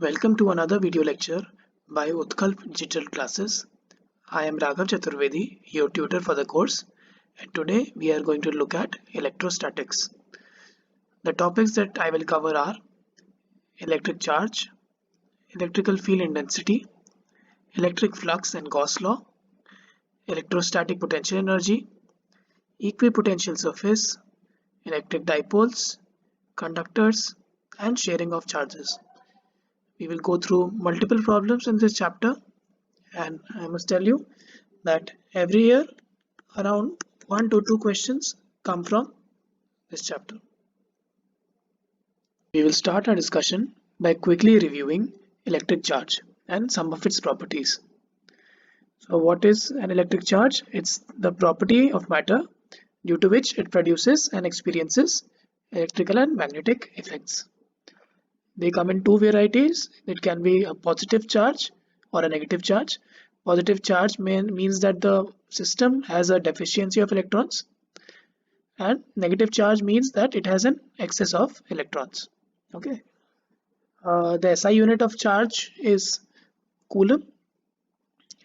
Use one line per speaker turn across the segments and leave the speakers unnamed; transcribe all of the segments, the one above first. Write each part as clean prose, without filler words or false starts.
Welcome to another video lecture by Utkalp Digital Classes. I am Raghav Chaturvedi, your tutor for the course, and today we are going to look at electrostatics. The topics that I will cover are electric charge, electrical field intensity, electric flux and Gauss law, electrostatic potential energy, equipotential surface, electric dipoles, conductors, and sharing of charges. We will go through multiple problems in this chapter, and I must tell you that every year around 1 to 2 questions come from this chapter. We will start our discussion by quickly reviewing electric charge and some of its properties. So what is an electric charge? It's the property of matter due to which it produces and experiences electrical and magnetic effects. They come in two varieties. It can be a positive charge or a negative charge. Positive charge means that the system has a deficiency of electrons, and negative charge means that it has an excess of electrons. Okay. The SI unit of charge is coulomb,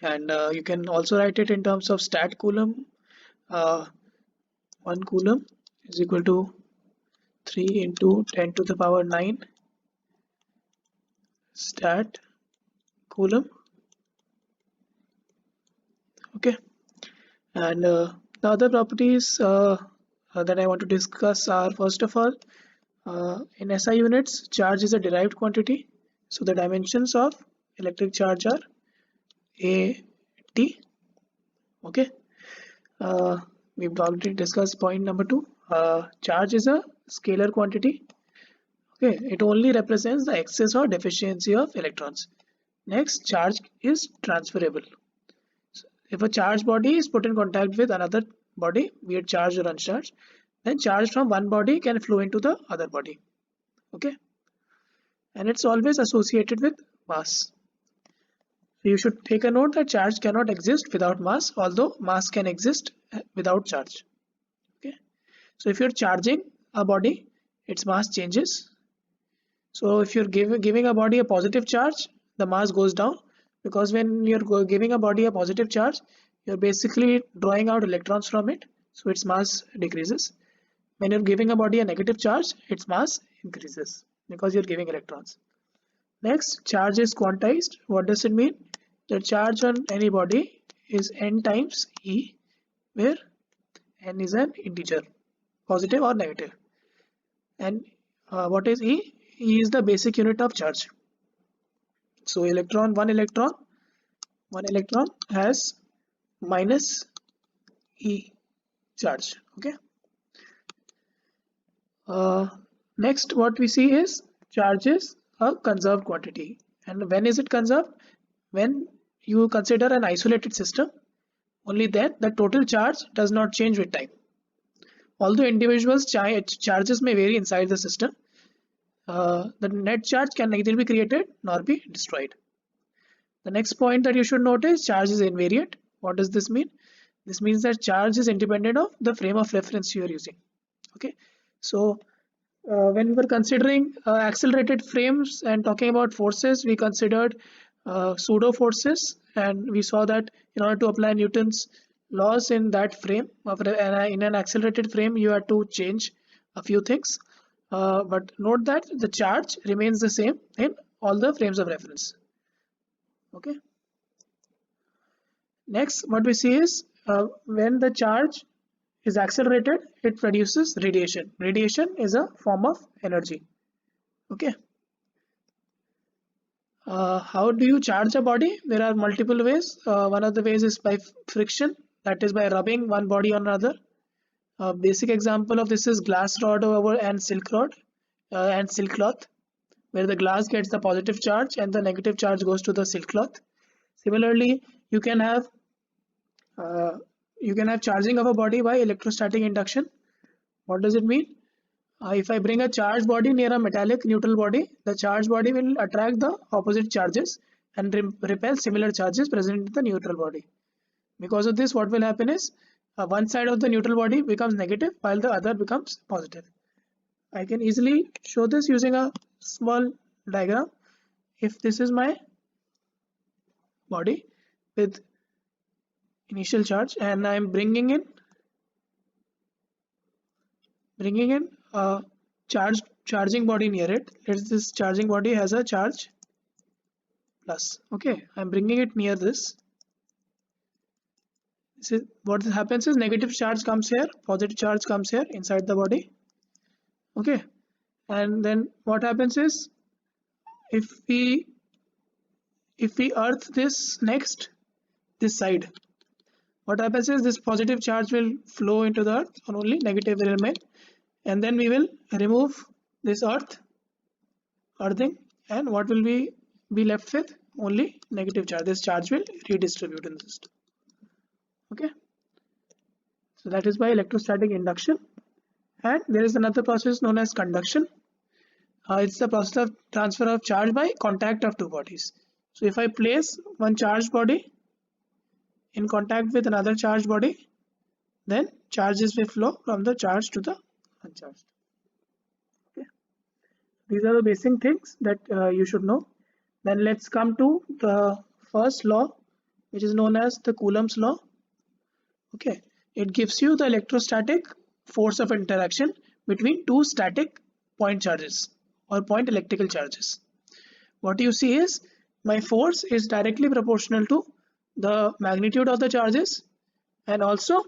and you can also write it in terms of stat coulomb. 1 coulomb is equal to 3 into 10 to the power 9 stat coulomb. Okay, and the other properties that I want to discuss are, first of all, in SI units, charge is a derived quantity. So the dimensions of electric charge are A, T. Okay, we've already discussed point number 2. Charge is a scalar quantity. Okay, it only represents the excess or deficiency of electrons. Next, charge is transferable. If a charged body is put in contact with another body, be it charged or uncharged, then charge from one body can flow into the other body. Okay, and it's always associated with mass. So you should take a note that charge cannot exist without mass, although mass can exist without charge. Okay, so if you're charging a body, its mass changes. So if you're giving a body a positive charge, the mass goes down, because when you're giving a body a positive charge, you're basically drawing out electrons from it, so its mass decreases. When you're giving a body a negative charge, its mass increases because you're giving electrons. Next, charge is quantized. What does it mean? The charge on any body is n times E, where n is an integer, positive or negative. And what is E? E is the basic unit of charge. So one electron has minus E charge. Okay. Next, what we see is charge is a conserved quantity. And when is it conserved? When you consider an isolated system, only then the total charge does not change with time. Although individual charges may vary inside the system, the net charge can neither be created nor be destroyed. The next point that you should notice, charge is invariant. What does this mean? This means that charge is independent of the frame of reference you are using. Okay, so when we're considering accelerated frames and talking about forces, we considered pseudo forces, and we saw that in order to apply Newton's laws in that frame in an accelerated frame, you have to change a few things, but note that the charge remains the same in all the frames of reference. Okay, next what we see is when the charge is accelerated, it produces radiation. Radiation is a form of energy. Okay, how do you charge a body? There are multiple ways. One of the ways is by friction, that is by rubbing one body on another. A basic example of this is glass rod and silk cloth, where the glass gets the positive charge and the negative charge goes to the silk cloth. Similarly, you can have charging of a body by electrostatic induction. What does it mean? If I bring a charged body near a metallic neutral body, the charged body will attract the opposite charges and repel similar charges present in the neutral body. Because of this, what will happen is one side of the neutral body becomes negative while the other becomes positive. I can easily show this using a small diagram. if this is my body with initial charge and I'm bringing in a charging body near it. This charging body has a charge plus. Okay, I'm bringing it near this. This is what happens is negative charge comes here, positive charge comes here inside the body. Okay, and then what happens is if we earth this next this side, what happens is this positive charge will flow into the earth and only negative will remain, and then we will remove this earthing, and what will we be left with? Only negative charge. This charge will redistribute in the system. Okay, so that is by electrostatic induction. And there is another process known as conduction. It's the process of transfer of charge by contact of two bodies. So if I place one charged body in contact with another charged body, then charges will flow from the charged to the uncharged. Okay, these are the basic things that you should know. Then let's come to the first law, which is known as the Coulomb's law. Okay, it gives you the electrostatic force of interaction between two static point charges or point electrical charges. What you see is my force is directly proportional to the magnitude of the charges, and also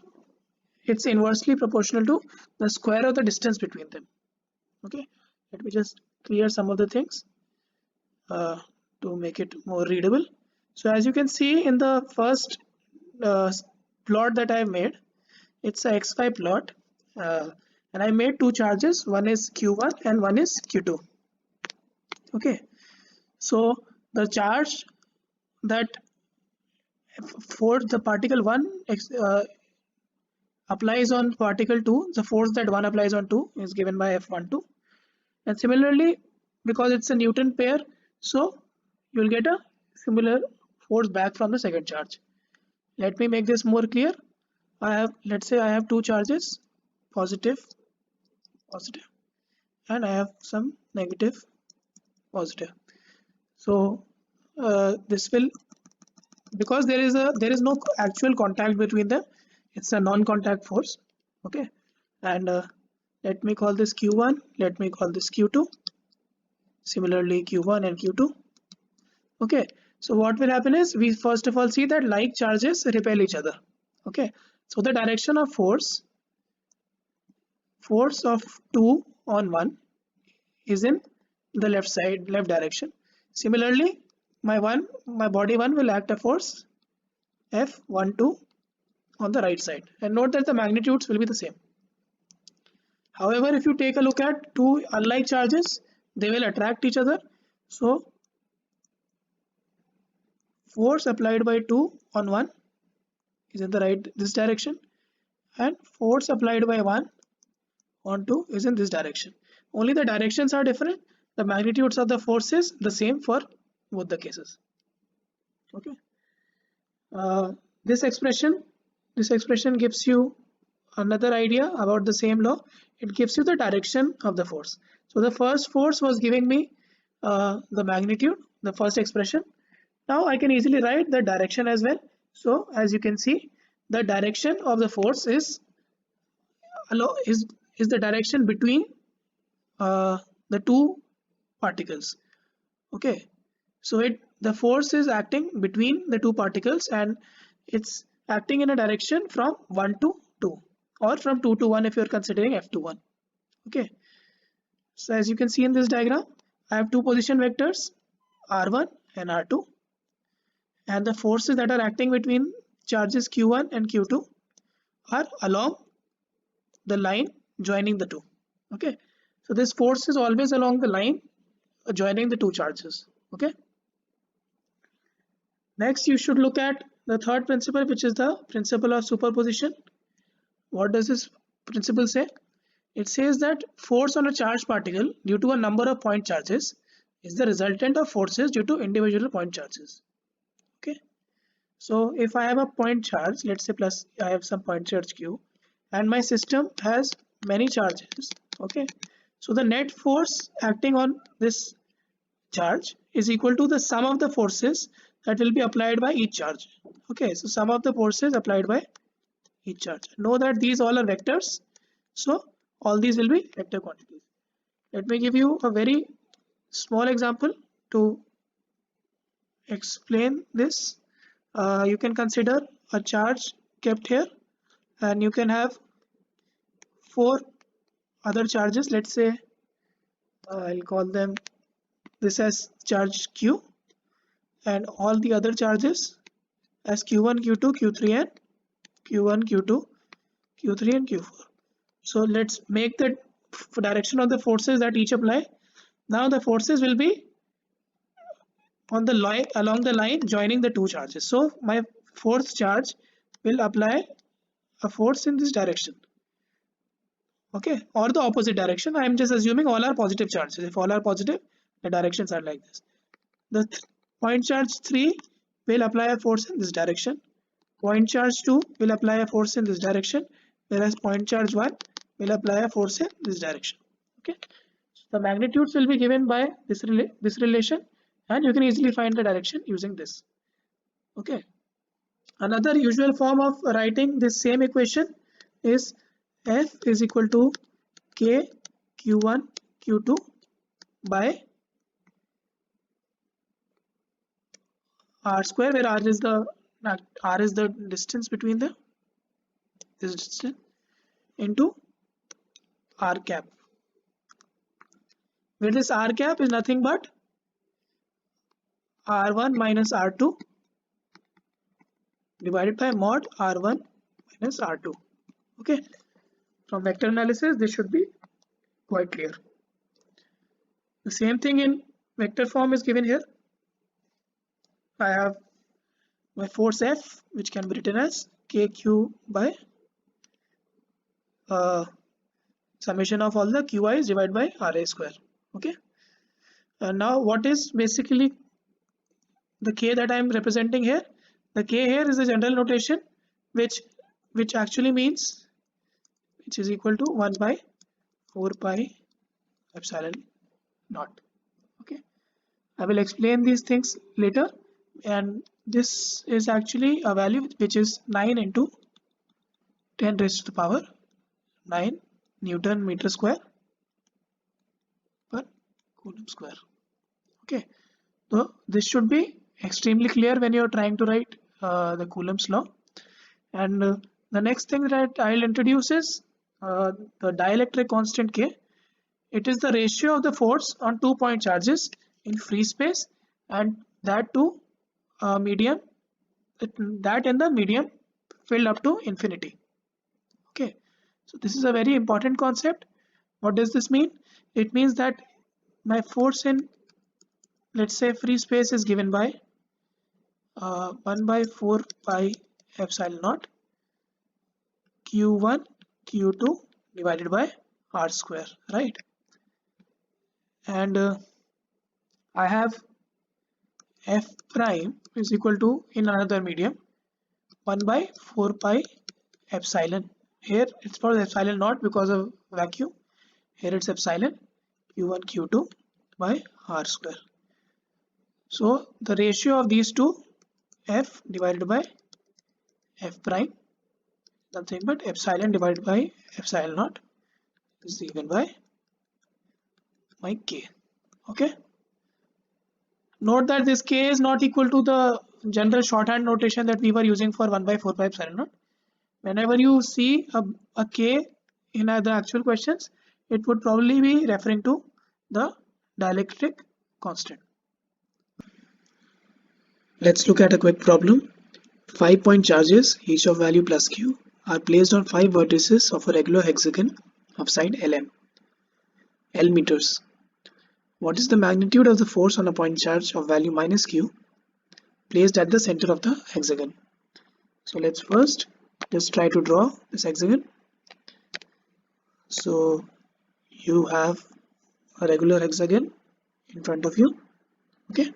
it's inversely proportional to the square of the distance between them. Okay, let me just clear some of the things to make it more readable. So as you can see in the first plot that I have made, it's a XY plot, and I made two charges. One is Q1 and one is Q2. Okay, so the charge that for the particle 1 applies on particle 2, the force that 1 applies on 2 is given by F12. And similarly, because it's a Newton pair, so you'll get a similar force back from the second charge. Let me make this more clear. Let's say I have two charges, positive, and I have some negative, positive. So this will, because there is no actual contact between them, it's a non-contact force. Okay, and let me call this Q1, let me call this Q2, similarly Q1 and Q2. Okay, so what will happen is we first of all see that like charges repel each other. Okay, so the direction of force of 2 on 1 is in the left direction. Similarly, my body 1 will act a force F12 on the right side, and note that the magnitudes will be the same. However, if you take a look at two unlike charges, they will attract each other. So force applied by 2 on 1 is in this direction, and force applied by 1 on 2 is in this direction. Only the directions are different. The magnitudes of the force is the same for both the cases. Okay, this expression gives you another idea about the same law. It gives you the direction of the force. So the first force was giving me the magnitude, the first expression. Now I can easily write the direction as well. So as you can see, the direction of the force is the direction between the two particles. Okay, so the force is acting between the two particles, and it's acting in a direction from 1 to 2, or from 2 to 1 if you're considering F21. Okay, so as you can see in this diagram, I have two position vectors, R1 and R2, and the forces that are acting between charges Q1 and Q2 are along the line joining the two. Okay, so this force is always along the line joining the two charges. Okay, next you should look at the third principle, which is the principle of superposition. What does this principle say? It says that force on a charged particle due to a number of point charges is the resultant of forces due to individual point charges. Okay, so if I have a point charge, let's say plus I have some point charge Q, and my system has many charges. Okay, so the net force acting on this charge is equal to the sum of the forces that will be applied by each charge. Okay, so sum of the forces applied by each charge. Know that these all are vectors, so all these will be vector quantities. Let me give you a very small example to explain this. You can consider a charge kept here, and you can have four other charges. Let's say I'll call them this as charge Q, and all the other charges as Q1, Q2, Q3, and Q1, Q2, Q3, and Q4. So let's make the direction of the forces that each apply. Now the forces will be on the line, along the line joining the two charges. So my fourth charge will apply a force in this direction, okay, or the opposite direction. I am just assuming all are positive charges. If all are positive, the directions are like this. The point charge 3 will apply a force in this direction. Point charge 2 will apply a force in this direction, whereas point charge 1 will apply a force in this direction. Okay, so the magnitudes will be given by this relation, and you can easily find the direction using this. Okay, another usual form of writing this same equation is F is equal to K Q1 Q2 by R square, where R is the distance between this distance, into R cap, where this R cap is nothing but R1 minus R2 divided by mod R1 minus R2. Okay, from vector analysis this should be quite clear. The same thing in vector form is given here. I have my force F, which can be written as KQ by summation of all the QI's divided by RA square. Okay, and now what is basically the K that I am representing here? The K here is the general notation, which actually means, which is equal to 1 by 4 pi epsilon naught. Okay, I will explain these things later, and this is actually a value which is 9 into 10 raised to the power 9 Newton meter square per Coulomb square. Okay, so this should be extremely clear when you are trying to write the Coulomb's law. And the next thing that I'll introduce is the dielectric constant K. It is the ratio of the force on 2-point charges in free space, and that to medium, that in the medium filled up to infinity. Okay, so this is a very important concept. What does this mean? It means that my force in, let's say, free space is given by 1 by 4 pi epsilon naught Q1 Q2 divided by R square, right? And I have F prime is equal to, in another medium, 1 by 4 pi epsilon. Here it's for epsilon naught because of vacuum. Here it's epsilon Q1 Q2 by R square. So the ratio of these two, F divided by F prime, nothing but epsilon divided by epsilon naught, is given by my K. Okay, note that this K is not equal to the general shorthand notation that we were using for 1 by 4 pi epsilon naught. Whenever you see a K in the actual questions, it would probably be referring to the dielectric constant. Let's look at a quick problem. 5-point charges, each of value plus q, are placed on 5 vertices of a regular hexagon of side Lm, L meters. What is the magnitude of the force on a point charge of value minus q placed at the center of the hexagon? So let's first just try to draw this hexagon. So you have a regular hexagon in front of you. Okay,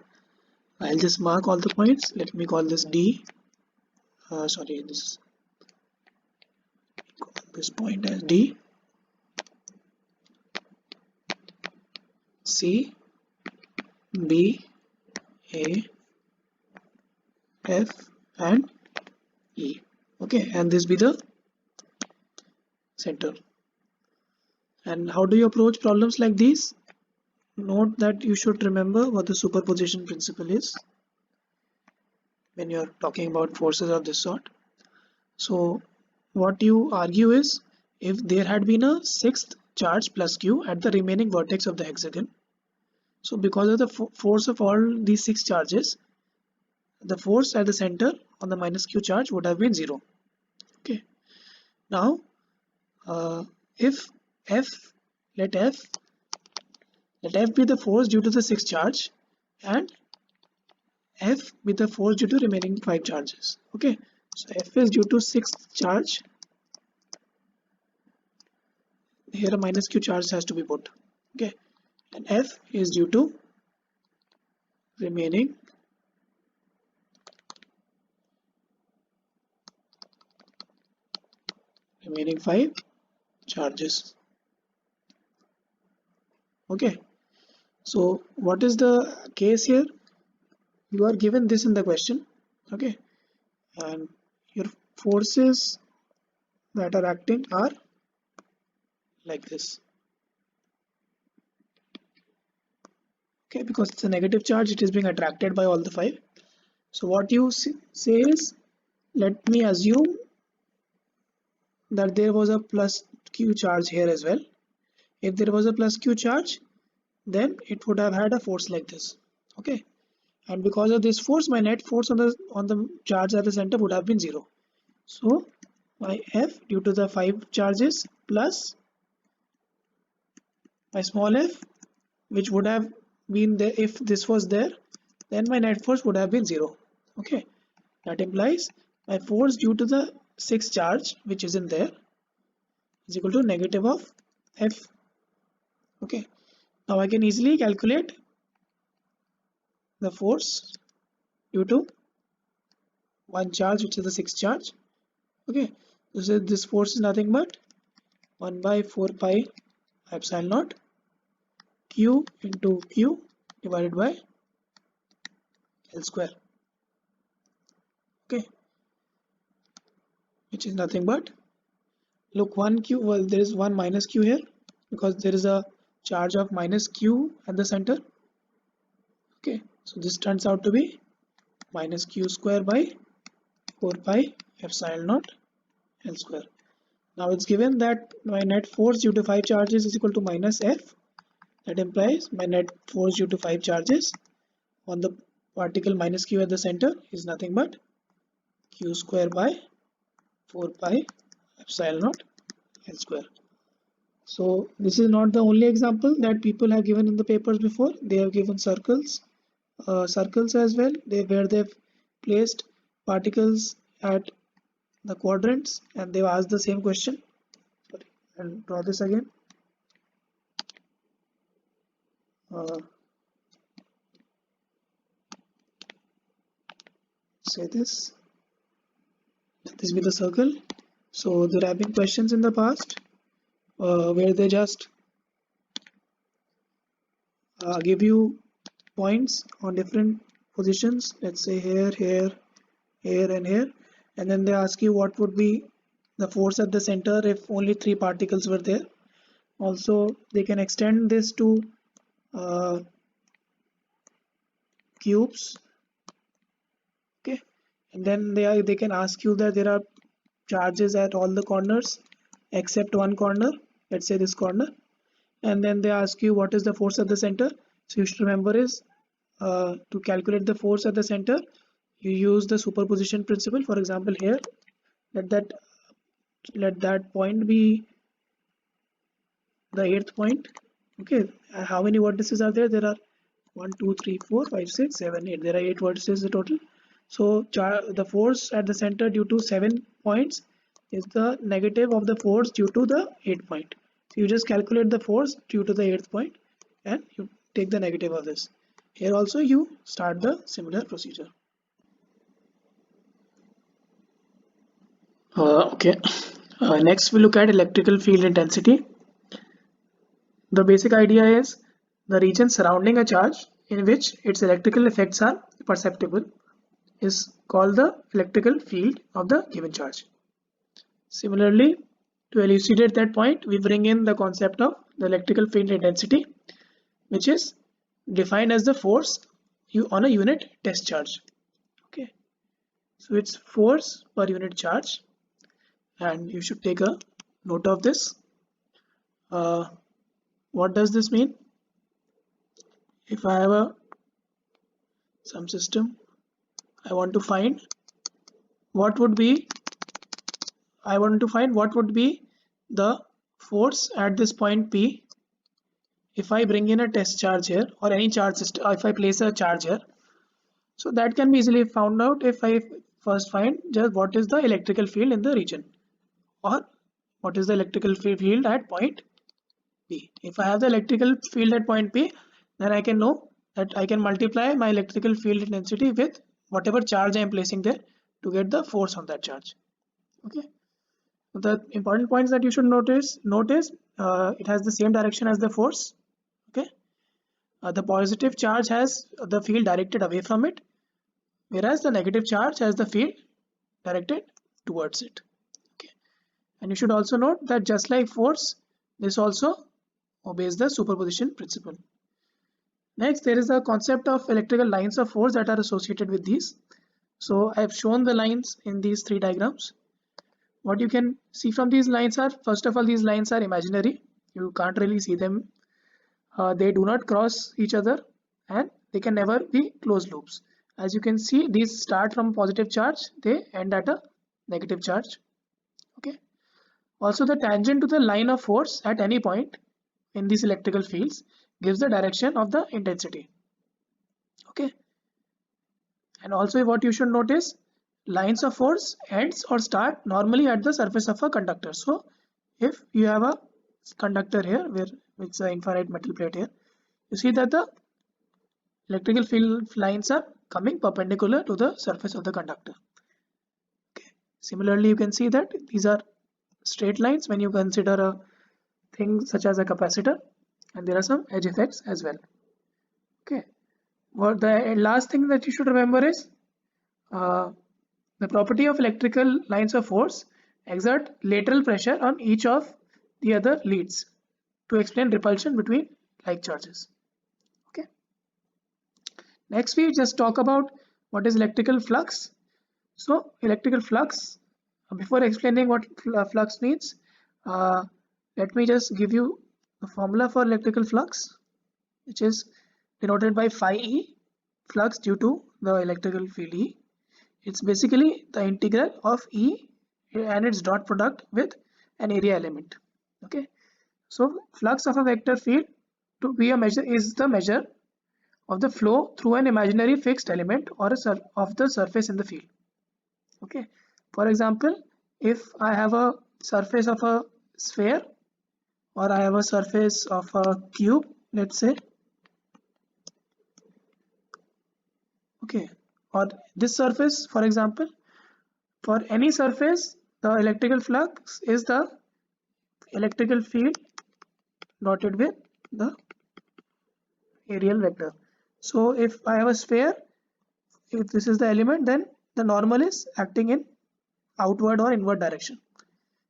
I'll just mark all the points. Let me call this D. This point as D, C, B, A, F and E. Okay, and this be the center. And how do you approach problems like these? Note that you should remember what the superposition principle is when you're talking about forces of this sort. So what you argue is, if there had been a sixth charge plus Q at the remaining vertex of the hexagon, so because of the force of all these six charges, the force at the center on the minus Q charge would have been 0. Okay. Now, if F, let F be the force due to the sixth charge and F be the force due to remaining 5 charges. Okay. So F is due to sixth charge. Here a minus Q charge has to be put. Okay. And F is due to remaining 5 charges. Okay, so what is the case here? You are given this in the question. Okay, and your forces that are acting are like this. Okay, because it's a negative charge, it is being attracted by all the 5. So what you say is, let me assume that there was a plus Q charge here as well. If there was a plus Q charge, then it would have had a force like this. Okay, and because of this force, my net force on the charge at the center would have been 0. So my F due to the 5 charges plus my small f, which would have been there if this was there, then my net force would have been 0. Okay, that implies my force due to the 6 charge which is in there is equal to negative of F. Okay, now I can easily calculate the force due to one charge, which is the 6 charge. Okay, so this force is nothing but 1 by 4 pi epsilon naught Q into Q divided by L square. Okay, which is nothing but, look, 1 Q, well, there is one minus Q here because there is a charge of minus Q at the center. Okay, so this turns out to be minus Q square by 4 pi epsilon naught L square. Now it's given that my net force due to 5 charges is equal to minus F. That implies my net force due to 5 charges on the particle minus Q at the center is nothing but Q square by 4 pi epsilon naught L square. So this is not the only example that people have given in the papers before. They have given circles as well, where they've placed particles at the quadrants and they've asked the same question. Sorry, I'll draw this again. Say this. Let this be the circle. So there have been questions in the past where they just give you points on different positions. Let's say here, here, here, and here, and then they ask you what would be the force at the center if only 3 particles were there. Also, they can extend this to cubes. Okay, and then they can ask you that there are charges at all the corners except one corner, let's say this corner, and then they ask you what is the force at the center. So you should remember is to calculate the force at the center, you use the superposition principle. For example, here let that point be the 8th point. Okay, how many vertices are there? There are 1 2 3 4 5 6 7 8. There are 8 vertices in total. So the force at the center due to 7 points is the negative of the force due to the 8th point. So you just calculate the force due to the 8th point and you take the negative of this. Here also you start the similar procedure. Okay. Next we look at electrical field intensity. The basic idea is the region surrounding a charge in which its electrical effects are perceptible is called the electrical field of the given charge. Similarly, to elucidate that point, we bring in the concept of the electrical field intensity, which is defined as the force on a unit test charge. Okay, so it's force per unit charge, and you should take a note of this. What does this mean? If I have some system, I want to find what would be the force at this point P if I bring in a test charge here, or any charge system, if I place a charge here. So that can be easily found out if I first find just what is the electrical field in the region, or what is the electrical field at point P. If I have the electrical field at point P, then I can know that I can multiply my electrical field intensity with whatever charge I am placing there to get the force on that charge. Okay. The important points that you should notice it has the same direction as the force. Okay. The positive charge has the field directed away from it, whereas the negative charge has the field directed towards it. Okay. And you should also note that just like force, this also obeys the superposition principle. Next, there is a concept of electrical lines of force that are associated with these. So I have shown the lines in these three diagrams. What you can see from these lines are, first of all, these lines are imaginary. You can't really see them. They do not cross each other, and they can never be closed loops. As you can see, these start from positive charge, they end at a negative charge. Okay. Also, the tangent to the line of force at any point in these electrical fields gives the direction of the intensity. Okay. And also what you should notice, lines of force ends or start normally at the surface of a conductor. So if you have a conductor here where it's an infinite metal plate here, you see that the electrical field lines are coming perpendicular to the surface of the conductor. Okay. Similarly, you can see that these are straight lines when you consider a thing such as a capacitor, and there are some edge effects as well. Okay. What the last thing that you should remember is the property of electrical lines of force exert lateral pressure on each of the other leads to explain repulsion between like charges. Okay. Next, we just talk about what is electrical flux. So electrical flux, before explaining what flux means, let me just give you the formula for electrical flux, which is denoted by phi E, flux due to the electrical field E. It's basically the integral of E and its dot product with an area element. Okay, so flux of a vector field to be a measure is the measure of the flow through an imaginary fixed element or of the surface in the field. Okay, for example, if I have a surface of a sphere, or I have a surface of a cube, let's say. Okay, or this surface, for example, for any surface, the electrical flux is the electrical field dotted with the areal vector. So if I have a sphere, if this is the element, then the normal is acting in outward or inward direction.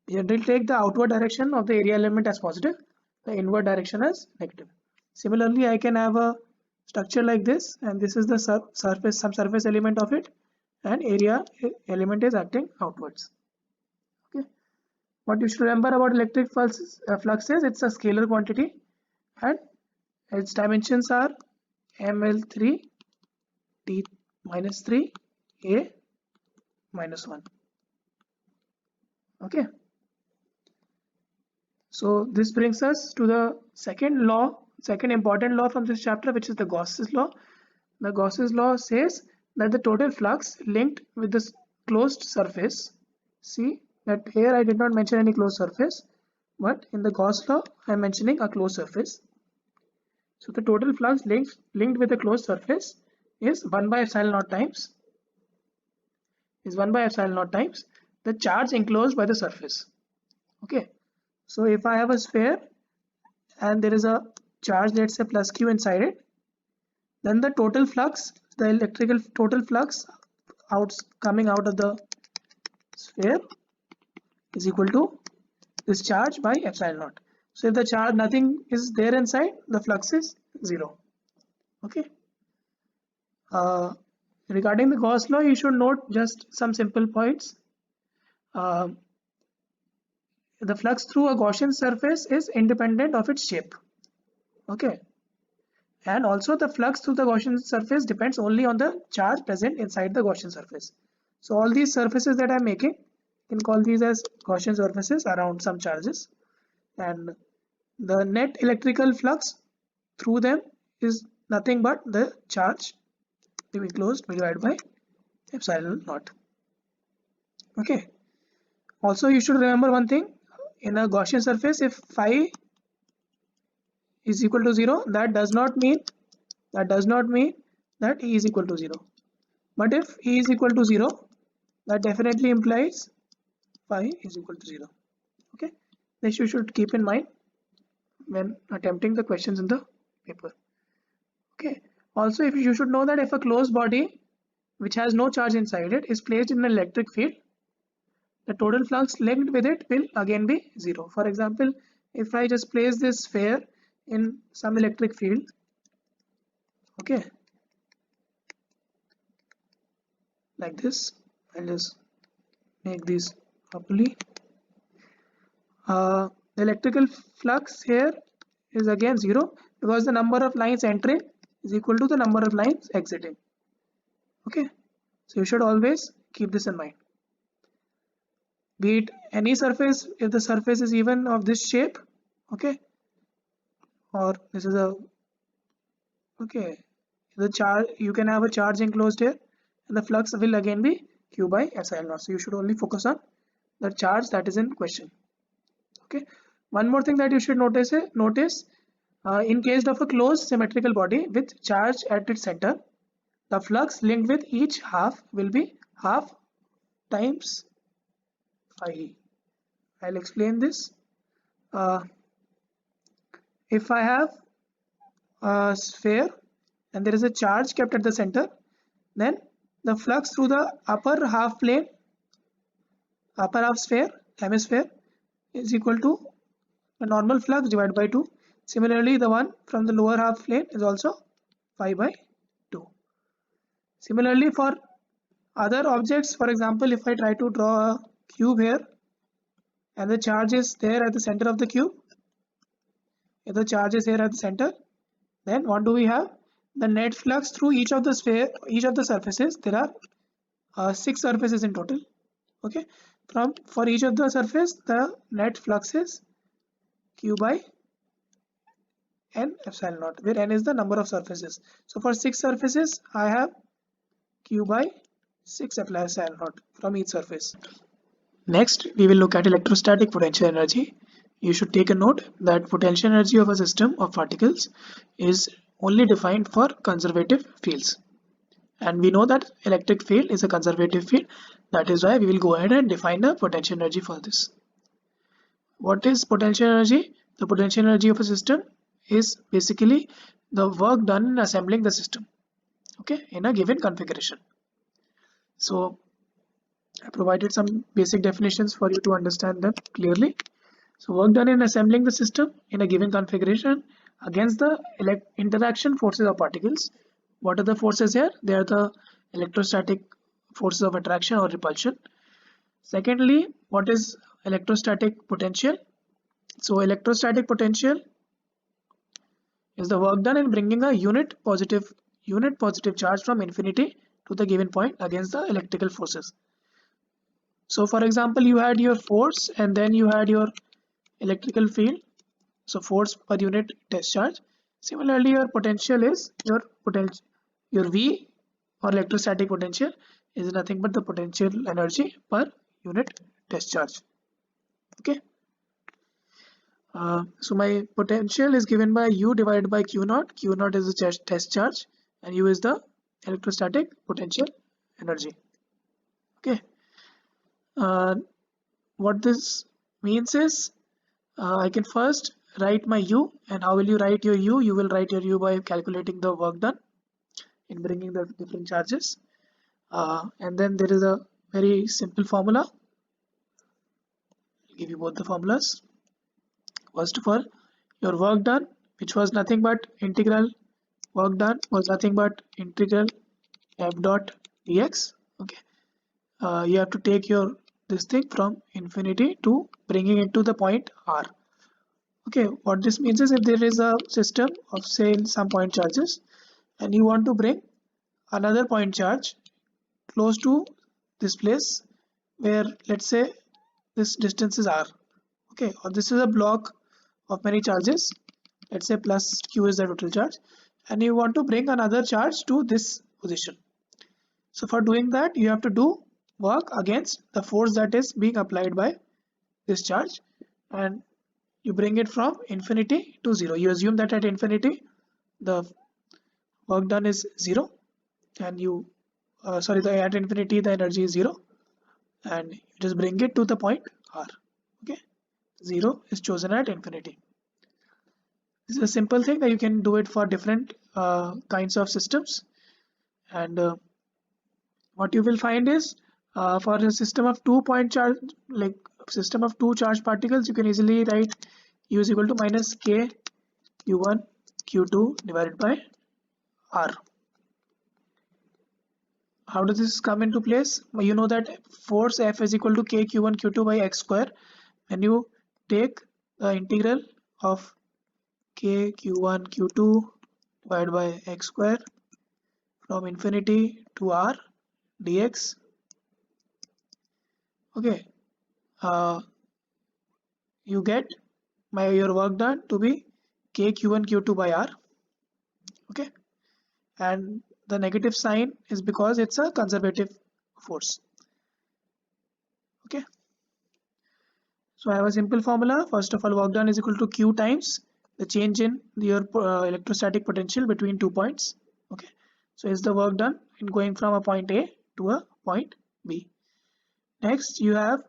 We generally take the outward direction of the area element as positive, the inward direction as negative. Similarly, I can have a structure like this, and this is the surface, some surface element of it, and area element is acting outwards. Okay. What you should remember about electric flux is it's a scalar quantity, and its dimensions are ml3 t minus 3 a minus 1. Okay. So this brings us to the second important law from this chapter, which is the Gauss's law. The Gauss's law says that the total flux linked with this closed surface. See that here I did not mention any closed surface, but in the Gauss law I am mentioning a closed surface. So the total flux linked with a closed surface is 1 by epsilon naught times the charge enclosed by the surface. Okay. So if I have a sphere and there is a charge, let's say plus q inside it, then the total flux, the electrical total flux coming out of the sphere is equal to this charge by epsilon naught. So if the charge, nothing is there inside, the flux is 0. Okay. Regarding the Gauss law, you should note just some simple points. The flux through a Gaussian surface is independent of its shape. Okay. And also the flux through the Gaussian surface depends only on the charge present inside the Gaussian surface. So all these surfaces that I'm making, you can call these as Gaussian surfaces around some charges, and the net electrical flux through them is nothing but the charge enclosed divided by epsilon naught. Okay. Also you should remember one thing, in a Gaussian surface, if phi is equal to 0, that does not mean that E is equal to 0. But if E is equal to 0, that definitely implies phi is equal to 0. Okay, this you should keep in mind when attempting the questions in the paper. Okay, also if you should know that if a closed body which has no charge inside it is placed in an electric field, the total flux linked with it will again be 0. For example, if I just place this sphere in some electric field, okay, like this, I'll just make these properly. The electrical flux here is again 0 because the number of lines entering is equal to the number of lines exiting. Okay, so you should always keep this in mind. Be it any surface, if the surface is even of this shape, okay, or this is a, okay, the charge, you can have a charge enclosed here, and the flux will again be q by epsilon naught. So you should only focus on the charge that is in question. Okay, one more thing that you should notice in case of a closed symmetrical body with charge at its center, the flux linked with each half will be half times phi. I'll explain this. If I have a sphere and there is a charge kept at the center, then the flux through the upper half sphere, hemisphere, is equal to the normal flux divided by 2. Similarly, the one from the lower half plane is also phi by 2. Similarly, for other objects, for example, if I try to draw a cube here and the charge is there at the center of the cube, if the charge is here at the center, then what do we have? The net flux through each of the surfaces. There are 6 surfaces in total. Okay, for each of the surface, the net flux is q by n epsilon naught, where n is the number of surfaces. So for 6 surfaces, I have q by 6 epsilon naught from each surface. Next, we will look at electrostatic potential energy. You should take a note that potential energy of a system of particles is only defined for conservative fields. And we know that electric field is a conservative field. That is why we will go ahead and define the potential energy for this. What is potential energy? The potential energy of a system is basically the work done in assembling the system, okay, in a given configuration. So I provided some basic definitions for you to understand them clearly. So work done in assembling the system in a given configuration against the interaction forces of particles. What are the forces here? They are the electrostatic forces of attraction or repulsion. Secondly, what is electrostatic potential? So electrostatic potential is the work done in bringing a unit positive charge from infinity to the given point against the electrical forces. So for example, you had your force and then you had your electrical field, so force per unit test charge. Similarly, your potential is your V, or electrostatic potential, is nothing but the potential energy per unit test charge. Okay, so my potential is given by U divided by Q naught. Q naught is the test charge and U is the electrostatic potential energy. Okay, what this means is I can first write my U. And how will you write your U? You will write your U by calculating the work done. in bringing the different charges. And then there is a very simple formula. I'll give you both the formulas. First of all, your work done, which was nothing but integral work done was nothing but integral f dot dx. Okay, you have to take your this thing from infinity to bringing it to the point r. Okay, what this means is if there is a system of say some point charges and you want to bring another point charge close to this place where let's say this distance is r. Okay, or this is a block of many charges, let's say plus q is the total charge, and you want to bring another charge to this position. So for doing that you have to do work against the force that is being applied by this charge, and you bring it from infinity to 0. You assume that at infinity the work done is 0, and you at infinity the energy is 0, and you just bring it to the point r. Okay, 0 is chosen at infinity. This is a simple thing that you can do it for different kinds of systems. And what you will find is for a system of 2 point charge, like system of 2 charged particles, you can easily write U is equal to minus k q1 q2 divided by r. How does this come into place? Well, you know that force F is equal to k q1 q2 by x square. When you take the integral of k q1 q2 divided by x square from infinity to r dx. Okay, you get your work done to be k q1 q2 by r. Okay, and the negative sign is because it's a conservative force. Okay, so I have a simple formula. First of all, work done is equal to q times the change in your electrostatic potential between 2 points. Okay, so is the work done in going from a point A to a point B. Next, you have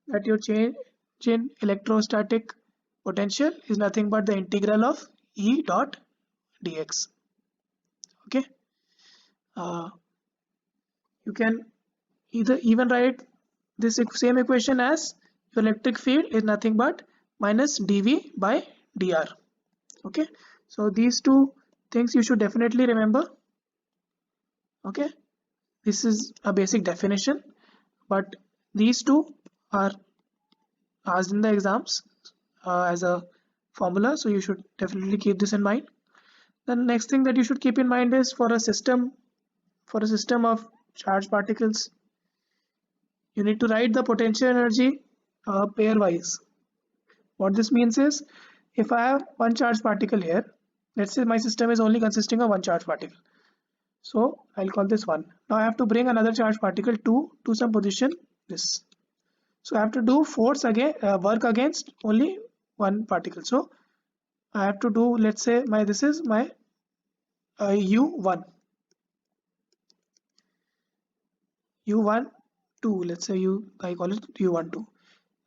that your change in electrostatic potential is nothing but the integral of E dot dx. Okay, you can even write this same equation as your electric field is nothing but minus dV by dr. Okay, so these two things you should definitely remember. Okay, this is a basic definition, but these two are asked in the exams as a formula, so you should definitely keep this in mind. The next thing that you should keep in mind is for a system of charged particles, you need to write the potential energy pairwise. What this means is, if I have one charged particle here, let's say my system is only consisting of one charged particle, so I'll call this 1. Now I have to bring another charged particle to some position this. So I have to do force again, work against only one particle. So I have to do, let's say this is my u1, u1 2. Let's say I call it u1 2.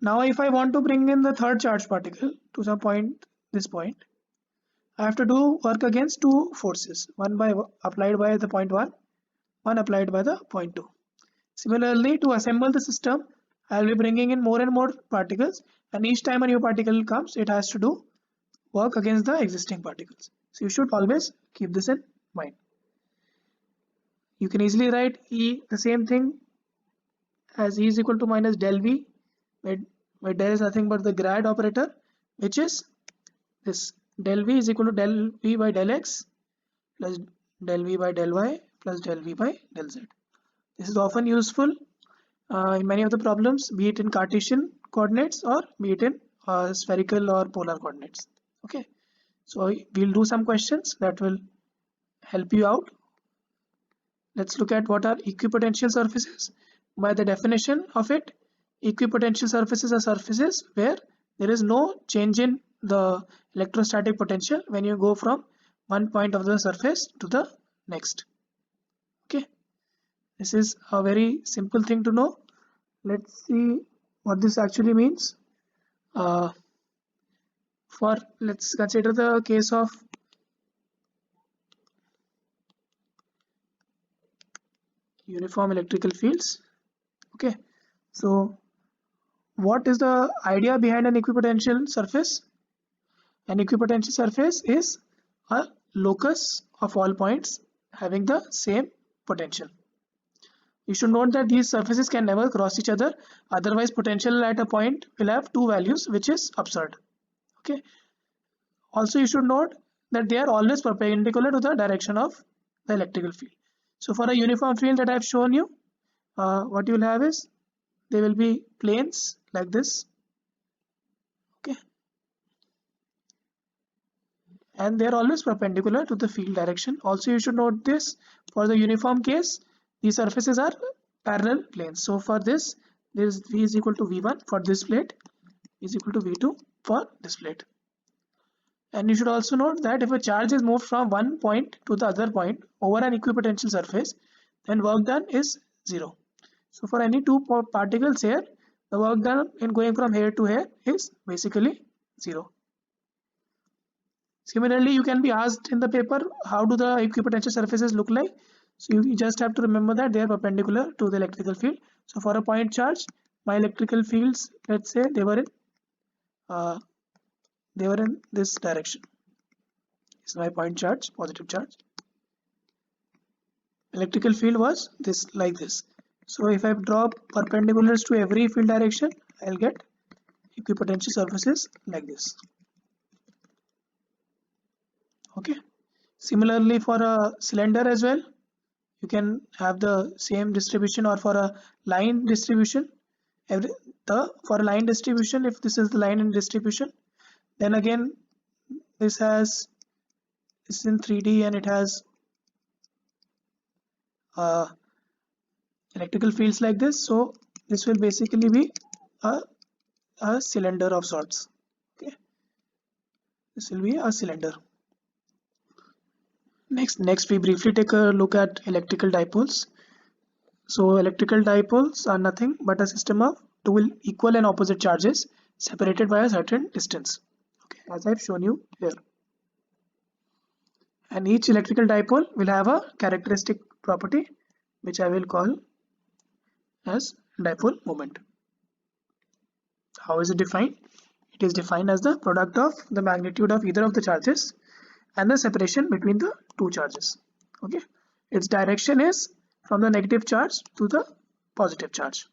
Now if I want to bring in the third charged particle to some point, this point, I have to do work against two forces, one applied by the point 1, one applied by the point 2. Similarly, to assemble the system, I will be bringing in more and more particles, and each time a new particle comes, it has to do work against the existing particles. So you should always keep this in mind. You can easily write E, the same thing as E is equal to minus del V, where del is nothing but the grad operator, which is this del V is equal to del V by del X plus del V by del Y plus del V by del Z. This is often useful in many of the problems, be it in Cartesian coordinates or be it in spherical or polar coordinates. Okay, so we'll do some questions that will help you out. Let's look at what are equipotential surfaces. By the definition of it, equipotential surfaces are surfaces where there is no change in the electrostatic potential when you go from one point of the surface to the next. Okay, this is a very simple thing to know. Let's see what this actually means. Let's consider the case of uniform electrical fields. Okay, so what is the idea behind an equipotential surface? An equipotential surface is a locus of all points having the same potential. You should note that these surfaces can never cross each other, otherwise potential at a point will have two values, which is absurd. Okay. Also you should note that they are always perpendicular to the direction of the electrical field. So for a uniform field that I have shown you, what you will have is they will be planes like this. Okay, and they are always perpendicular to the field direction. Also you should note this, for the uniform case these surfaces are parallel planes. So for this V is equal to V1 for this plate, is equal to V2 for this plate. And you should also note that if a charge is moved from one point to the other point over an equipotential surface, then work done is 0. So for any two particles here, the work done in going from here to here is basically 0. Similarly, you can be asked in the paper, how do the equipotential surfaces look like? So you just have to remember that they are perpendicular to the electrical field. So for a point charge, my electrical fields, let's say they were uh, in this direction. This is my point charge, positive charge. Electrical field was this, like this. So if I draw perpendiculars to every field direction, I'll get equipotential surfaces like this. Okay. Similarly, for a cylinder as well, you can have the same distribution, or for a line distribution, for a line distribution, if this is the line in distribution, then again this is in 3D and it has electrical fields like this. So this will basically be a cylinder of sorts. Okay, this will be a cylinder. Next we briefly take a look at electrical dipoles. So electrical dipoles are nothing but a system of two equal and opposite charges separated by a certain distance. Okay, as I've shown you here. And each electrical dipole will have a characteristic property which I will call as dipole moment. How is it defined? It is defined as the product of the magnitude of either of the charges and the separation between the two charges. Okay, its direction is from the negative charge to the positive charge.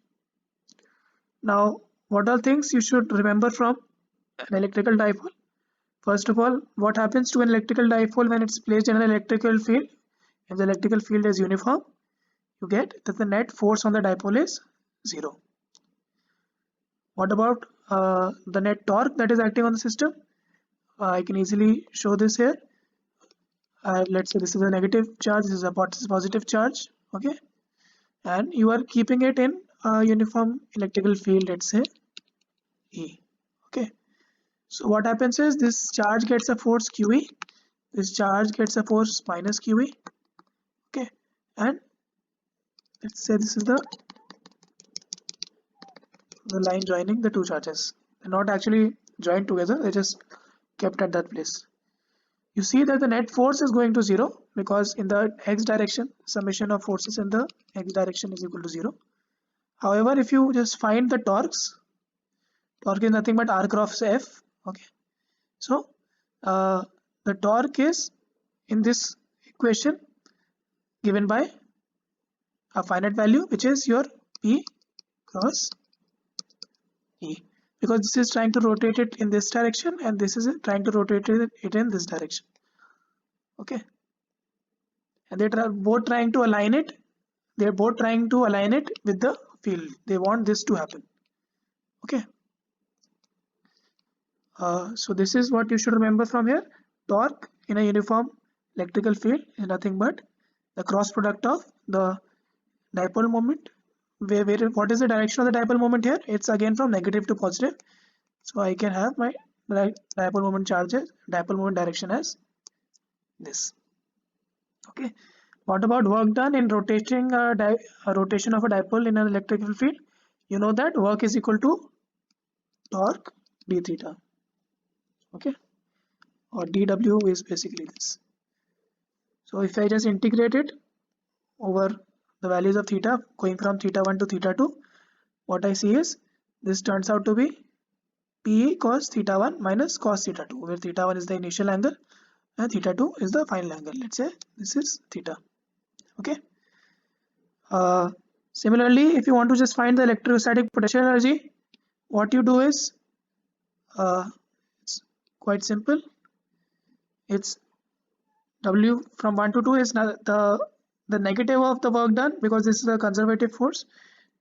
Now, what are things you should remember from an electrical dipole? First of all, what happens to an electrical dipole when it's placed in an electrical field? If the electrical field is uniform, you get that the net force on the dipole is 0. What about the net torque that is acting on the system? I can easily show this here. Let's say this is a negative charge, this is a positive charge. Okay, and you are keeping it in a uniform electrical field, let's say E. Okay, so what happens is this charge gets a force QE, this charge gets a force minus QE. Okay, and let's say this is the line joining the two charges. They're not actually joined together, they're just kept at that place. You see that the net force is going to 0 because in the x direction, summation of forces in the x direction is equal to 0. However, if you just find the torques, torque is nothing but r cross F. Okay, so the torque is in this equation given by a finite value, which is your P cross E, because this is trying to rotate it in this direction and this is trying to rotate it in this direction. Okay, and they're both trying to align it. They're both trying to align it with the field. They want this to happen. Okay, so this is what you should remember from here. Torque in a uniform electrical field is nothing but the cross product of the dipole moment. What is the direction of the dipole moment here? It's again from negative to positive. So I can have my dipole moment charges, dipole moment direction as this. Okay. What about work done in rotating a rotation of a dipole in an electrical field? You know that work is equal to torque d theta. Okay, or dw is basically this. So if I just integrate it over the values of theta going from theta 1 to theta 2, what I see is this turns out to be P cos theta 1 minus cos theta 2, where theta 1 is the initial angle and theta 2 is the final angle. Let's say this is theta. Okay. Similarly, if you want to just find the electrostatic potential energy, what you do is it's quite simple. It's W from 1 to 2 is the negative of the work done, because this is a conservative force,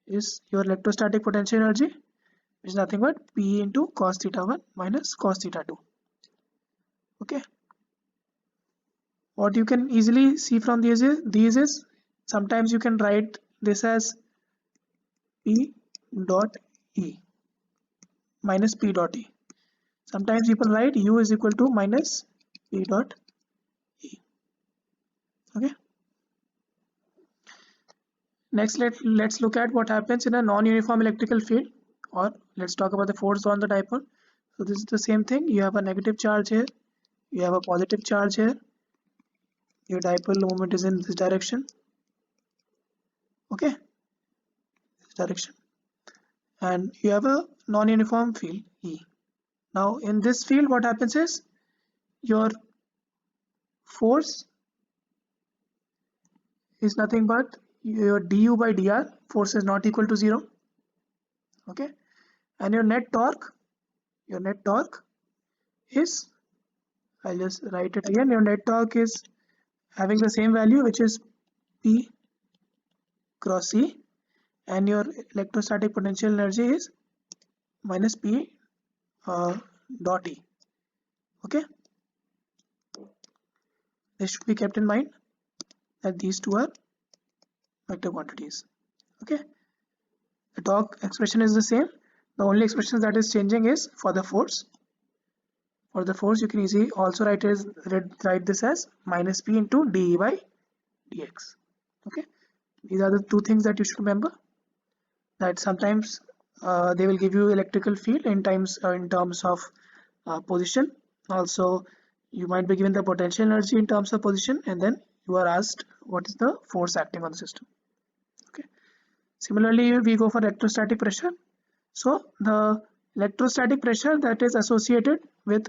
is your electrostatic potential energy, which is nothing but P into cos theta 1 minus cos theta 2. Okay. What you can easily see from these is sometimes you can write this as P dot E minus P dot E. Sometimes people write U is equal to minus P dot E. Okay. Next, let's look at what happens in a non-uniform electrical field, or let's talk about the force on the dipole. So this is the same thing. You have a negative charge here, you have a positive charge here, your dipole moment is in this direction. Okay, this direction, and you have a non-uniform field E. Now in this field, what happens is your force is nothing but your du by dr, force is not equal to 0. Okay, and your net torque is, I'll just write it again, your net torque is having the same value, which is P cross E, and your electrostatic potential energy is minus P dot E. Okay, this should be kept in mind that these two are vector quantities. Okay, the torque expression is the same. The only expression that is changing is for the force. For the force, you can easily also write this as minus P into dE by dx. Okay, these are the two things that you should remember. That sometimes they will give you electrical field in terms of position. Also, you might be given the potential energy in terms of position, and then you are asked what is the force acting on the system. Okay. Similarly, we go for electrostatic pressure. So the electrostatic pressure that is associated with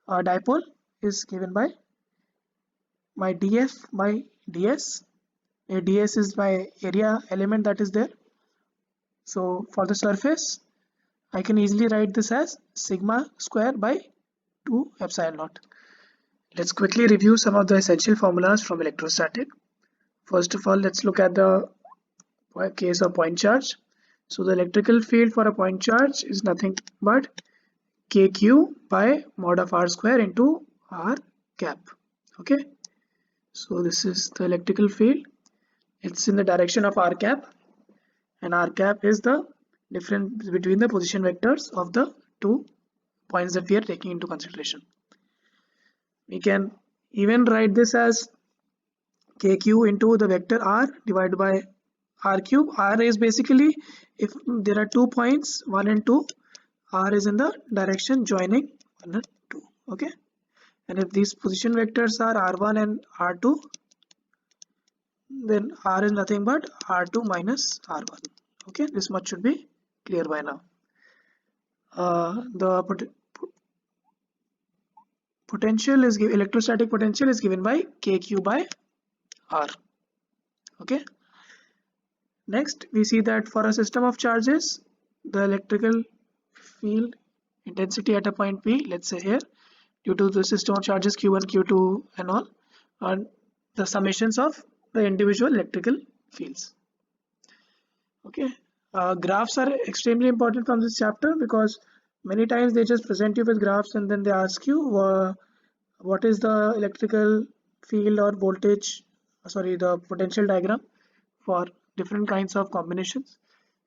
a dipole is given by my dF by ds. ds is my area element that is there. So for the surface, I can easily write this as sigma square by 2 epsilon naught. Let's quickly review some of the essential formulas from electrostatic. First of all, let's look at the case of point charge. So the electrical field for a point charge is nothing but kq by mod of r square into r cap. Okay, so this is the electrical field. It's in the direction of r cap, and r cap is the difference between the position vectors of the two points that we are taking into consideration. We can even write this as kq into the vector r divided by r cube. R is basically, if there are 2 points 1 and 2, r is in the direction joining 1 and 2. Okay, and if these position vectors are r1 and r2, then r is nothing but r2 minus r1. Okay, this much should be clear by now. The potential is electrostatic potential is given by kq by r. Okay, next we see that for a system of charges, the electrical field intensity at a point P, let's say here, due to the system of charges q1, q2 and all, and the summations of the individual electrical fields. Okay, graphs are extremely important from this chapter, because many times they just present you with graphs and then they ask you what is the electrical field or voltage, the potential diagram for different kinds of combinations.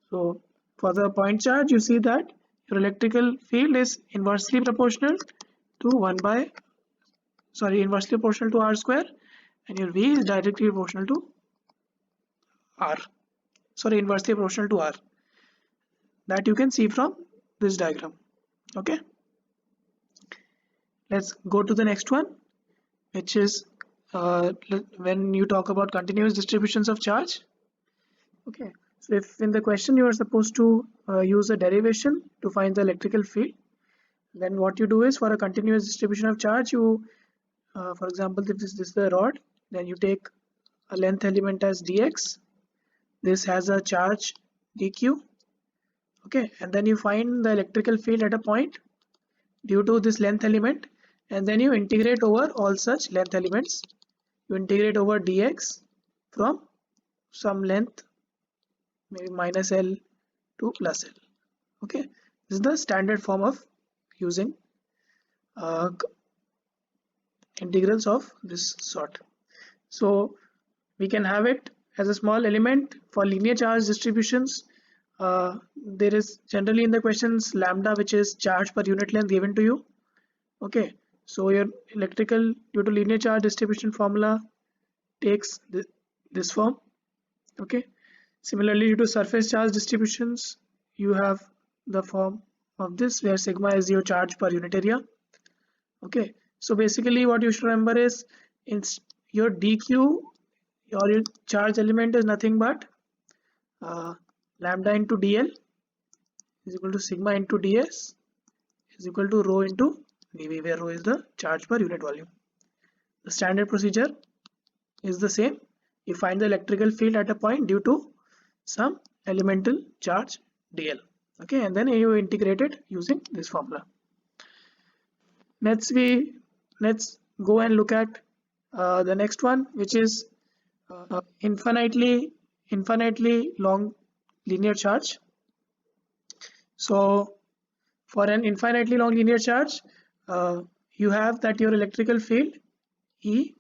So for the point charge, you see that your electrical field is inversely proportional to inversely proportional to r square, and your V is directly proportional to inversely proportional to r. That you can see from this diagram. Okay, let's go to the next one, which is when you talk about continuous distributions of charge. Okay, so if in the question you are supposed to use a derivation to find the electrical field, then what you do is, for a continuous distribution of charge, you for example, if this is the rod, then you take a length element as dx, this has a charge dq. Okay, and then you find the electrical field at a point due to this length element, and then you integrate over all such length elements. You integrate over dx from some length, maybe minus L to plus L. Okay, this is the standard form of using uh, integrals of this sort. So we can have it as a small element for linear charge distributions. There is generally in the questions lambda, which is charge per unit length, given to you. Okay, so your electrical due to linear charge distribution formula takes this form. Okay, similarly due to surface charge distributions, you have the form of this, where sigma is your charge per unit area. Okay, so basically what you should remember is, in your dq, your charge element is nothing but lambda into dl is equal to sigma into ds is equal to rho into dv, where rho is the charge per unit volume. The standard procedure is the same. You find the electrical field at a point due to some elemental charge dl. Okay, and then you integrate it using this formula. Let's go and look at the next one, which is infinitely long linear charge. So for an infinitely long linear charge, you have that your electrical field E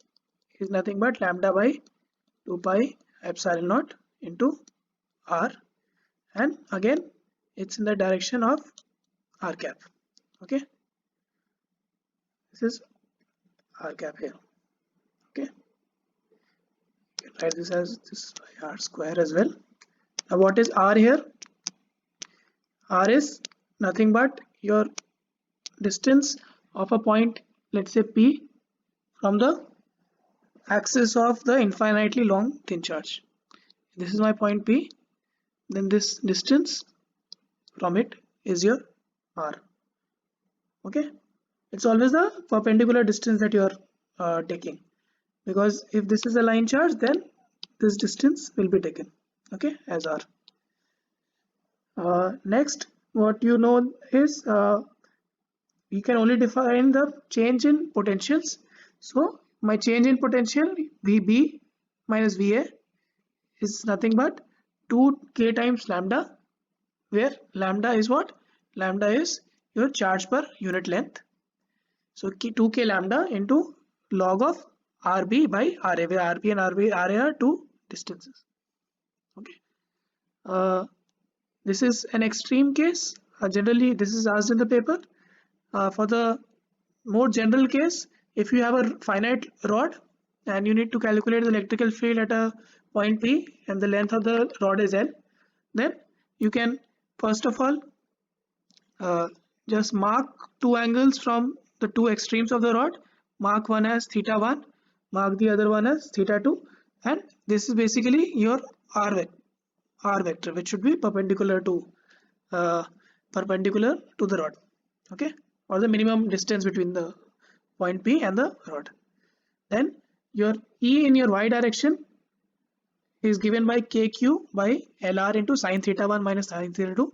is nothing but lambda by 2 pi epsilon naught into r, and again it's in the direction of r cap. Okay, this is r cap here. Okay, you can write this as this by r square as well. Now what is r here? R is nothing but your distance of a point, let's say P, from the axis of the infinitely long thin charge. This is my point P, then this distance from it is your R. Okay, it's always the perpendicular distance that you are taking, because if this is a line charge, then this distance will be taken, okay, as R. Next, what you know is we can only define the change in potentials. So my change in potential VB minus VA is nothing but 2k times lambda, where lambda is what? Lambda is your charge per unit length. So 2k lambda into log of RB by RA, where RB and RA are two distances. Okay. This is an extreme case. Generally, this is asked in the paper. For the more general case, if you have a finite rod and you need to calculate the electrical field at a point P and the length of the rod is L, then you can first of all just mark two angles from the two extremes of the rod. Mark one as theta1, mark the other one as theta2, and this is basically your R vector, which should be perpendicular to the rod. Okay, or the minimum distance between the point P and the rod. Then your E in your y direction is given by kq by lr into sine theta 1 minus sine theta 2,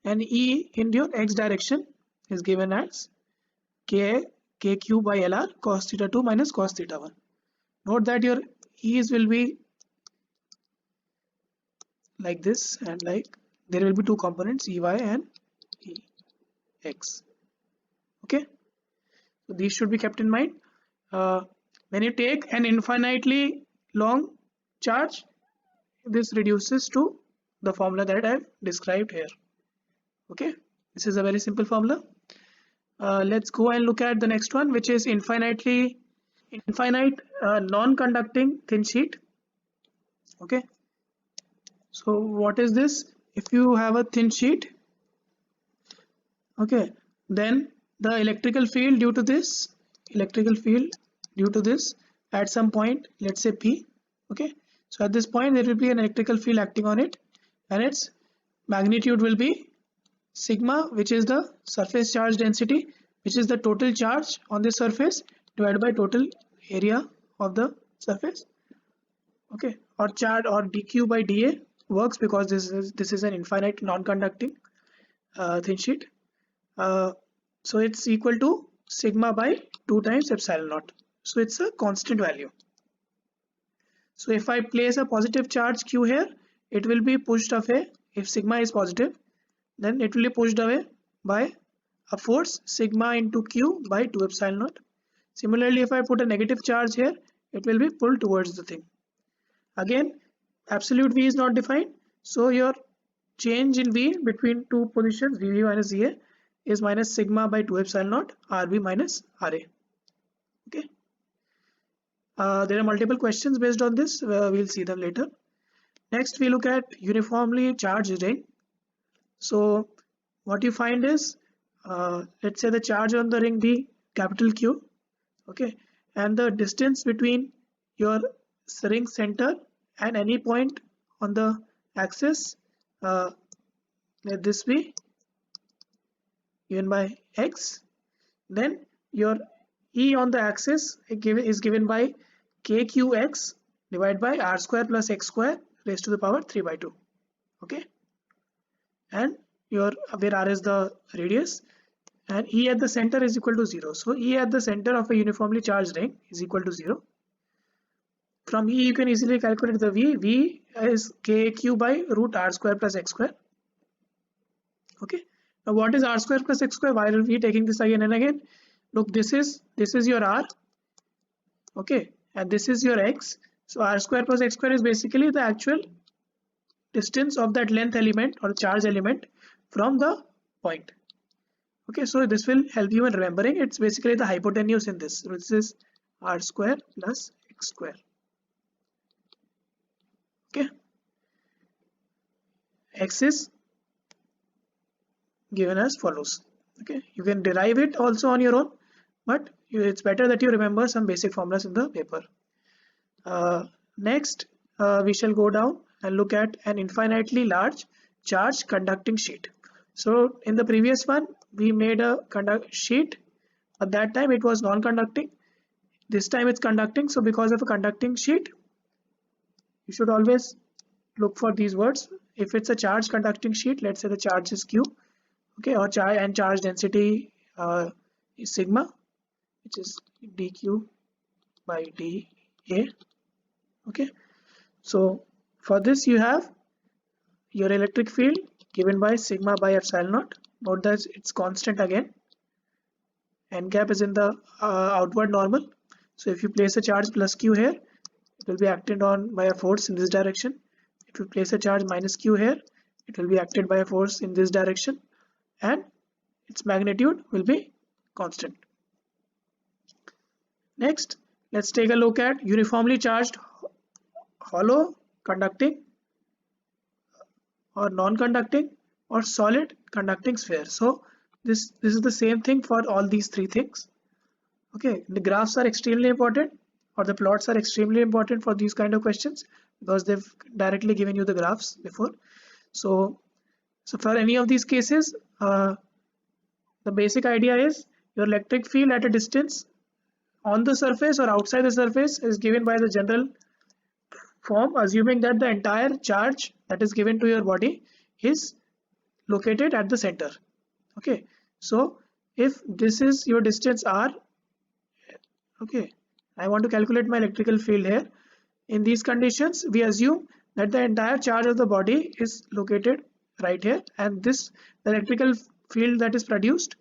and E in your x direction is given as kq by lr cos theta 2 minus cos theta 1. Note that your E's will be like this, and like there will be two components, Ey and Ex. Okay, so these should be kept in mind. When you take an infinitely long charge, this reduces to the formula that I have described here. Okay, this is a very simple formula. Let's go and look at the next one, which is infinite non-conducting thin sheet. Okay, so what is this? If you have a thin sheet, okay, then the electrical field due to this at some point, let's say P. Okay, So at this point there will be an electrical field acting on it, and its magnitude will be sigma, which is the surface charge density, which is the total charge on the surface divided by total area of the surface. Okay, or charge or dq by dA works because this is an infinite non-conducting thin sheet. So it's equal to sigma by 2 times epsilon naught. So it's a constant value. So if I place a positive charge q here, it will be pushed away. If sigma is positive, then it will be pushed away by a force sigma into q by 2 epsilon naught. Similarly, if I put a negative charge here, it will be pulled towards the thing. Again, absolute V is not defined, so your change in V between two positions, VV minus VA, is minus sigma by 2 epsilon naught RV minus RA. Okay. There are multiple questions based on this. We'll see them later. Next, we look at uniformly charged ring. So what you find is, let's say the charge on the ring be capital Q, okay, and the distance between your ring center and any point on the axis, let this be given by x. Then your E on the axis is given by kqx divided by r square plus x square raised to the power 3 by 2. Okay, and your where r is the radius, and E at the center is equal to 0. So E at the center of a uniformly charged ring is equal to 0. From E you can easily calculate the V. V is kq by root r square plus x square. Okay. Now what is r square plus x square? Why are we taking this again and again? Look, this is your r, okay, and this is your x. So r square plus x square is basically the actual distance of that length element or charge element from the point. Okay, so this will help you in remembering. It's basically the hypotenuse in this. So this is r square plus x square. Okay, x is given as follows. Okay, you can derive it also on your own, but it's better that you remember some basic formulas in the paper. Next, we shall go down and look at an infinitely large charge conducting sheet. So in the previous one, we made a sheet. At that time, it was non-conducting. This time it's conducting. So because of a conducting sheet, you should always look for these words. If it's a charge conducting sheet, let's say the charge is Q, okay, or charge density is sigma, which is dq by dA. Okay, so for this you have your electric field given by sigma by epsilon naught. Note that it's constant again. N cap is in the outward normal. So if you place a charge plus q here, it will be acted on by a force in this direction. If you place a charge minus q here, it will be acted by a force in this direction, and its magnitude will be constant. Next, let's take a look at uniformly charged hollow conducting or non-conducting or solid conducting sphere. So this is the same thing for all these three things. Okay, the graphs are extremely important, or the plots are extremely important for these kind of questions because they've directly given you the graphs before. So for any of these cases, the basic idea is your electric field at a distance on the surface or outside the surface is given by the general form, assuming that the entire charge that is given to your body is located at the center. Okay, so if this is your distance r, okay, I want to calculate my electrical field here. In these conditions, we assume that the entire charge of the body is located right here, and this electrical field that is produced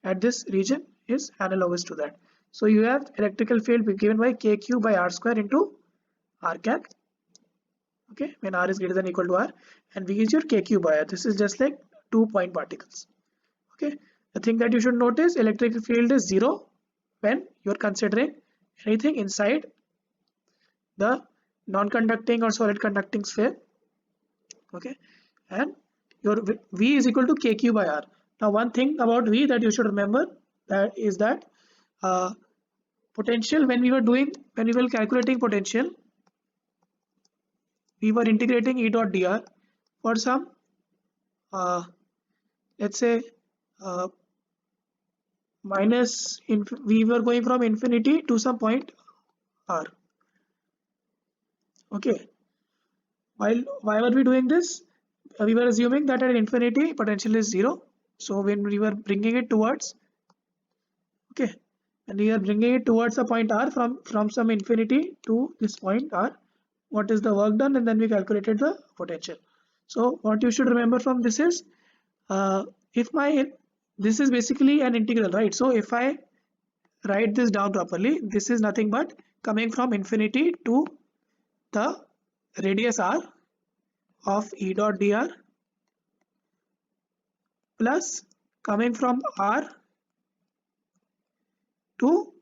at this region is analogous to that. So you have electrical field given by kq by r square into r cap. Okay, when r is greater than or equal to r, and v is your kq by r. This is just like 2 point particles. Okay, the thing that you should notice, electric field is 0 when you're considering anything inside the non-conducting or solid conducting sphere. Okay, and your v is equal to kq by r. Now one thing about v that you should remember, that is that potential, when we were calculating potential, we were integrating E dot dr for some let's say we were going from infinity to some point r. Okay, why were we doing this? We were assuming that at infinity potential is 0. So when we were bringing it towards, okay, and we are bringing it towards a point r from some infinity to this point r, what is the work done, and then we calculated the potential. So what you should remember from this is, if this is basically an integral, right? So if I write this down properly, this is nothing but coming from infinity to the radius r of E dot dr plus coming from r to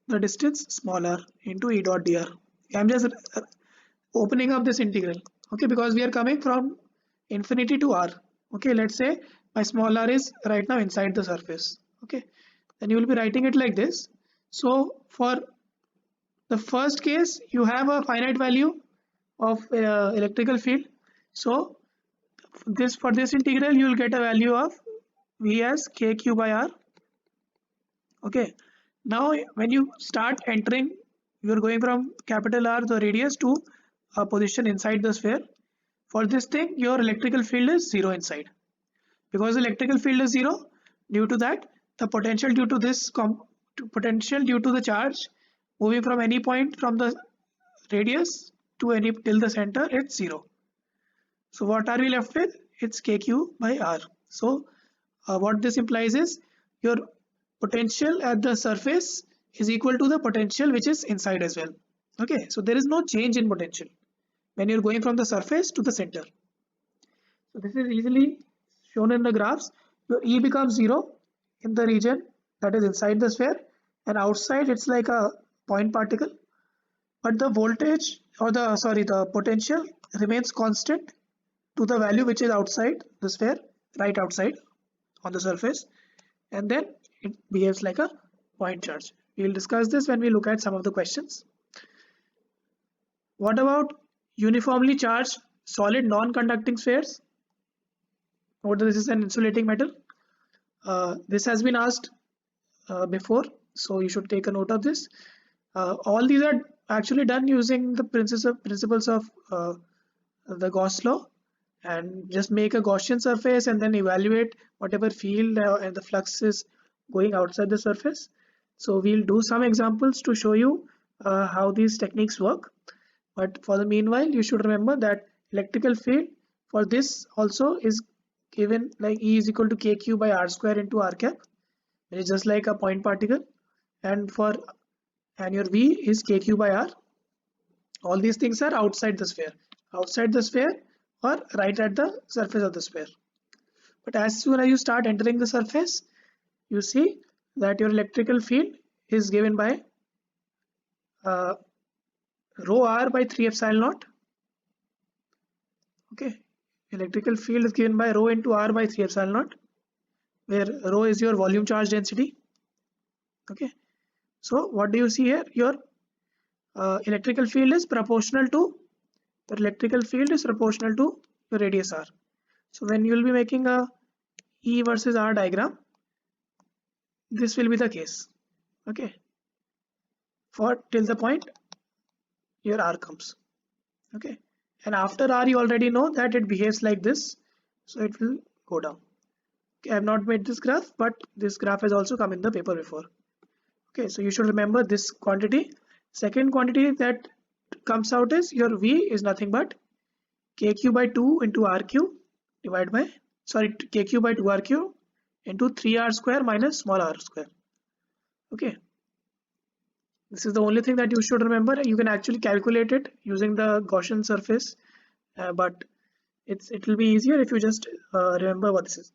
the distance small r into E dot dr. I'm just opening up this integral, okay, because we are coming from infinity to r. Okay, let's say my small r is right now inside the surface. Okay, then you will be writing it like this. So for the first case, you have a finite value of electrical field. So for this integral, you will get a value of V as kq by r. Okay, now when you start entering, you are going from capital R, the radius, to a position inside the sphere. For this thing, your electrical field is 0 inside. Because the electrical field is 0, due to that, the potential due to this potential due to the charge moving from any point from the radius to any till the center, it's 0. So what are we left with? It's kq by r. So what this implies is your potential at the surface is equal to the potential which is inside as well. Okay, so there is no change in potential when you're going from the surface to the center. So this is easily shown in the graphs. Your E becomes 0 in the region that is inside the sphere, and outside it's like a point particle, but the voltage or the potential remains constant to the value which is outside the sphere, right outside on the surface, and then it behaves like a point charge. We will discuss this when we look at some of the questions. What about uniformly charged solid non-conducting spheres? Note that this is an insulating metal. This has been asked before, so you should take a note of this. All these are actually done using the principles of the Gauss law, and just make a Gaussian surface and then evaluate whatever field and the flux is going outside the surface. So we'll do some examples to show you how these techniques work. But for the meanwhile, you should remember that electrical field for this also is given like E is equal to kq by r square into r cap, which is just like a point particle, and your V is kq by r. All these things are outside the sphere or right at the surface of the sphere. But as soon as you start entering the surface, you see that your electrical field is given by rho r by 3 epsilon naught. Okay, electrical field is given by rho into r by 3 epsilon naught, where rho is your volume charge density. Okay, so what do you see here? Your electrical field is proportional to your radius r. So when you will be making a E versus R diagram, this will be the case. Okay, for till the point your R comes. Okay, and after R you already know that it behaves like this, so it will go down. Okay, I have not made this graph, but this graph has also come in the paper before. Okay, so you should remember this quantity. Second quantity that comes out is your V is nothing but kq by 2 into rq divided by kq by 2rq into 3r square minus small r square. Okay, this is the only thing that you should remember. You can actually calculate it using the Gaussian surface, but it will be easier if you just remember what this is.